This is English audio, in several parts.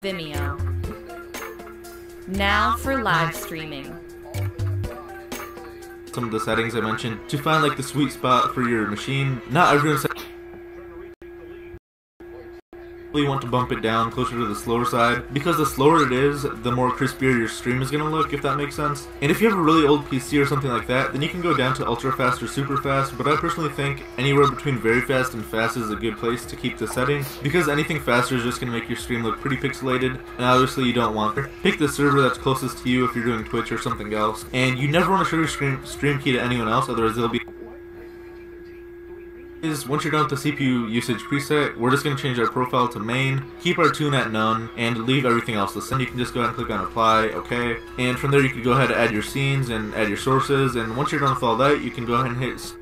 Vimeo. Now for live streaming. Some of the settings I mentioned to find like the sweet spot for your machine. Not everyone's you want to bump it down closer to the slower side, because the slower it is, the more crispier your stream is going to look, if that makes sense. And if you have a really old PC or something like that, then you can go down to ultra fast or super fast, but I personally think anywhere between very fast and fast is a good place to keep the setting, because anything faster is just going to make your stream look pretty pixelated, and obviously you don't want that. Pick the server that's closest to you if you're doing Twitch or something else, and you never want to show your stream key to anyone else, otherwise they'll be once you're done with the CPU usage preset, we're just going to change our profile to main, keep our tune at none, and leave everything else the same. You can just go ahead and click on apply, okay, and from there you can go ahead and add your scenes and add your sources, and once you're done with all that, you can go ahead and hit.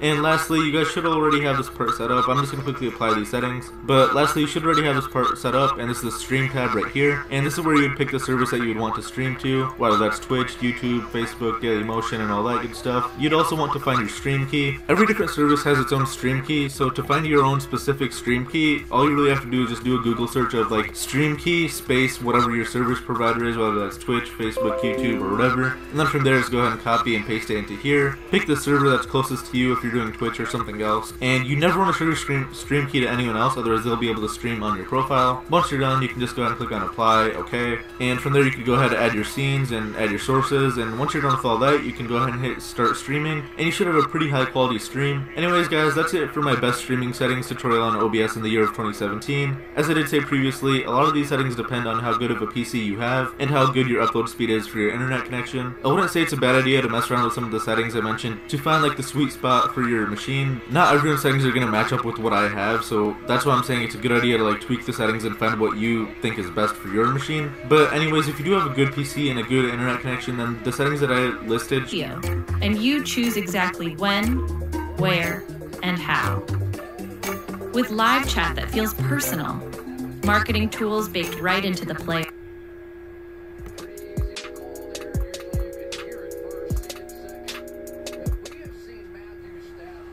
And lastly, you guys should already have this part set up. I'm just going to quickly apply these settings. But lastly, you should already have this part set up, and this is the stream tab right here. And this is where you would pick the service that you would want to stream to, whether that's Twitch, YouTube, Facebook, Dailymotion, and all that good stuff. You'd also want to find your stream key. Every different service has its own stream key, so to find your own specific stream key, all you really have to do is just do a Google search of like stream key space whatever your service provider is, whether that's Twitch, Facebook, YouTube, or whatever. And then from there, just go ahead and copy and paste it into here. Pick the server that's closest to you if you're doing Twitch or something else, and you never want to show your stream key to anyone else, otherwise they'll be able to stream on your profile. Once you're done, you can just go ahead and click on apply, okay, and from there you can go ahead and add your scenes and add your sources, and once you're done with all that, you can go ahead and hit start streaming, and you should have a pretty high quality stream. Anyways guys, that's it for my best streaming settings tutorial on OBS in the year of 2017. As I did say previously, a lot of these settings depend on how good of a PC you have and how good your upload speed is for your internet connection. I wouldn't say it's a bad idea to mess around with some of the settings I mentioned to find like the sweet spot for your machine. Not everyone's settings are going to match up with what I have, so that's why I'm saying it's a good idea to like tweak the settings and find what you think is best for your machine. But anyways, if you do have a good PC and a good internet connection, then the settings that I listed, and you choose exactly when, where, and how. With live chat that feels personal, marketing tools baked right into the player.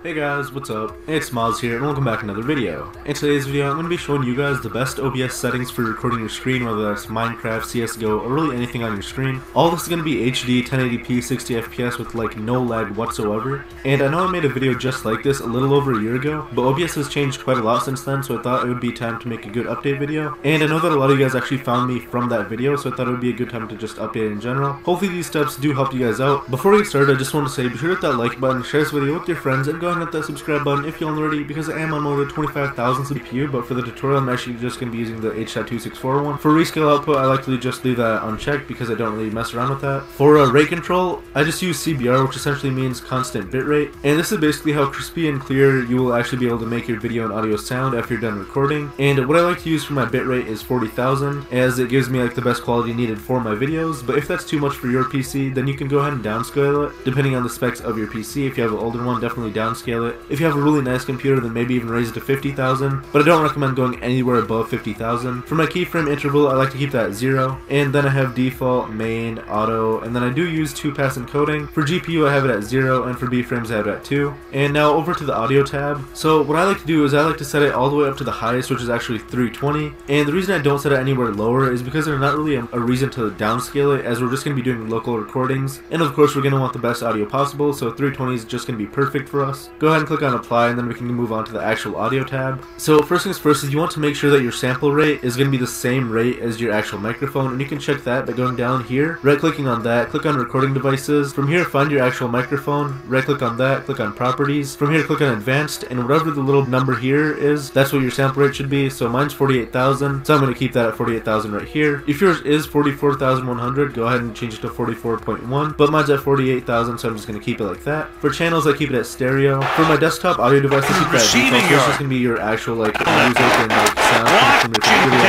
Hey guys, what's up? It's Moz here, and welcome back to another video. In today's video, I'm going to be showing you guys the best OBS settings for recording your screen, whether that's Minecraft, CSGO, or really anything on your screen. All this is going to be HD, 1080p, 60 FPS with like no lag whatsoever. And I know I made a video just like this a little over a year ago, but OBS has changed quite a lot since then, so I thought it would be time to make a good update video. And I know that a lot of you guys actually found me from that video, so I thought it would be a good time to just update in general. Hopefully these steps do help you guys out. Before we get started, I just want to say, be sure to hit that like button, share this video with your friends, and go ahead and hit that subscribe button if you haven't already, because I am on more than 25,000 CPU, but for the tutorial I'm actually just going to be using the H.264 one. For rescale output, I like to just leave that unchecked because I don't really mess around with that. For rate control, I just use CBR, which essentially means constant bitrate, and this is basically how crispy and clear you will actually be able to make your video and audio sound after you're done recording. And what I like to use for my bitrate is 40,000, as it gives me like the best quality needed for my videos, but if that's too much for your PC, then you can go ahead and downscale it, depending on the specs of your PC. If you have an older one, definitely downscale it. If you have a really nice computer, then maybe even raise it to 50,000, but I don't recommend going anywhere above 50,000. For my keyframe interval, I like to keep that at 0, and then I have default, main, auto, and then I do use 2-pass encoding. For GPU, I have it at 0, and for B-frames, I have it at 2. And now over to the audio tab. So what I like to do is I like to set it all the way up to the highest, which is actually 320, and the reason I don't set it anywhere lower is because there's not really a reason to downscale it, as we're just going to be doing local recordings, and of course we're going to want the best audio possible, so 320 is just going to be perfect for us. Go ahead and click on apply, and then we can move on to the actual audio tab. So first things first is you want to make sure that your sample rate is going to be the same rate as your actual microphone, and you can check that by going down here, right clicking on that, click on recording devices. From here, find your actual microphone, right click on that, click on properties. From here, click on advanced, and whatever the little number here is, that's what your sample rate should be. So mine's 48,000, so I'm going to keep that at 48,000 right here. If yours is 44,100, go ahead and change it to 44.1, but mine's at 48,000, so I'm just going to keep it like that. For channels, I keep it at stereo. For my desktop audio device, I keep that default. This is going to be your actual like music and like sound from your computer.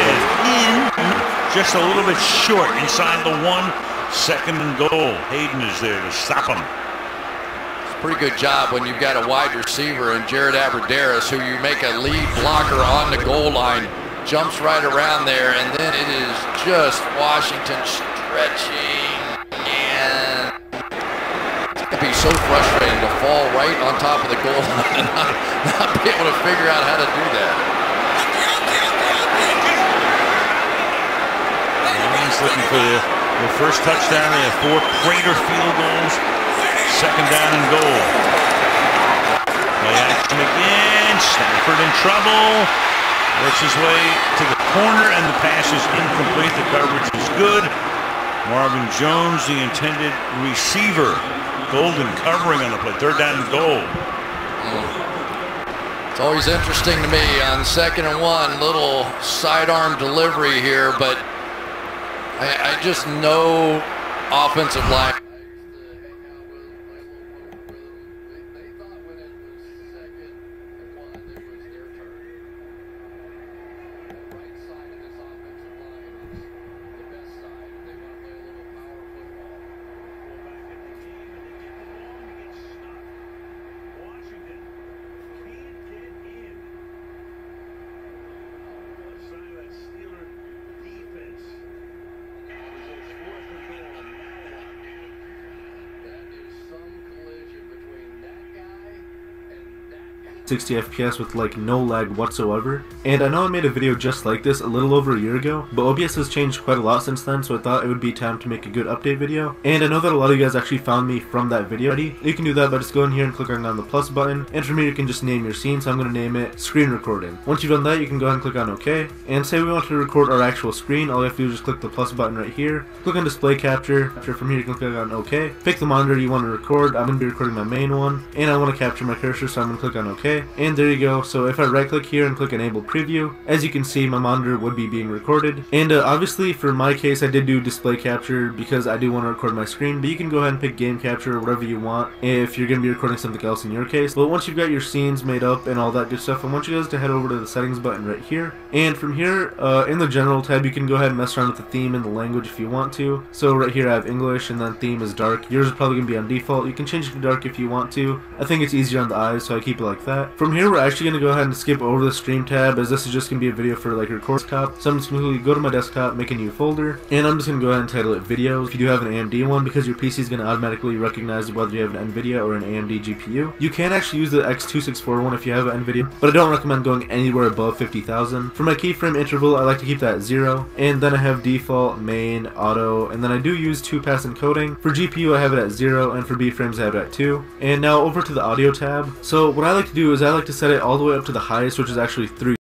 Just a little bit short inside the 1 second and goal. Hayden is there to stop him. Pretty good job when you've got a wide receiver and Jared Aberderis, who you make a lead blocker on the goal line, jumps right around there, and then it is just Washington stretching, and it's going to be so frustrating to fall right on top of the goal line and not be able to figure out how to do that. He's looking for the first touchdown. They have 4 Prater field goals. Second down and goal. Play action again. Stafford in trouble. Works his way to the corner, and the pass is incomplete. The coverage is good. Marvin Jones, the intended receiver. Golden covering on the play. Third down and goal. It's always interesting to me on 2nd and 1, little sidearm delivery here, but I just know offensive line. .60 FPS with like no lag whatsoever. And I know I made a video just like this a little over a year ago, but OBS has changed quite a lot since then, so I thought it would be time to make a good update video. And I know that a lot of you guys actually found me from that video already. You can do that by just going here and clicking on the plus button, and from here you can just name your scene, so I'm going to name it screen recording. Once you've done that, you can go ahead and click on OK, and say we want to record our actual screen. All you have to do is just click the plus button right here, click on display capture. From here you can click on OK, pick the monitor you want to record. I'm going to be recording my main one, and I want to capture my cursor, so I'm going to click on OK. And there you go. So if I right click here and click enable preview, as you can see my monitor would be being recorded. And obviously for my case I did do display capture because I do want to record my screen, but you can go ahead and pick game capture or whatever you want if you're going to be recording something else in your case. But once you've got your scenes made up and all that good stuff, I want you guys to head over to the settings button right here, and from here in the general tab you can go ahead and mess around with the theme and the language if you want to. So right here I have English, and then theme is dark. Yours is probably going to be on default. You can change it to dark if you want to. I think it's easier on the eyes, so I keep it like that. From here we're actually going to go ahead and skip over the stream tab, as this is just going to be a video for like record desktop. So I'm just going to go to my desktop, make a new folder, and I'm just going to go ahead and title it videos. If you do have an AMD one, because your PC is going to automatically recognize whether you have an NVIDIA or an AMD GPU. You can actually use the X264 one if you have an NVIDIA, but I don't recommend going anywhere above 50,000. For my keyframe interval, I like to keep that at 0, and then I have default, main, auto, and then I do use 2-pass encoding. For GPU I have it at 0, and for B-frames I have it at 2. And now over to the audio tab. So what I like to do is I like to set it all the way up to the highest, which is actually 3.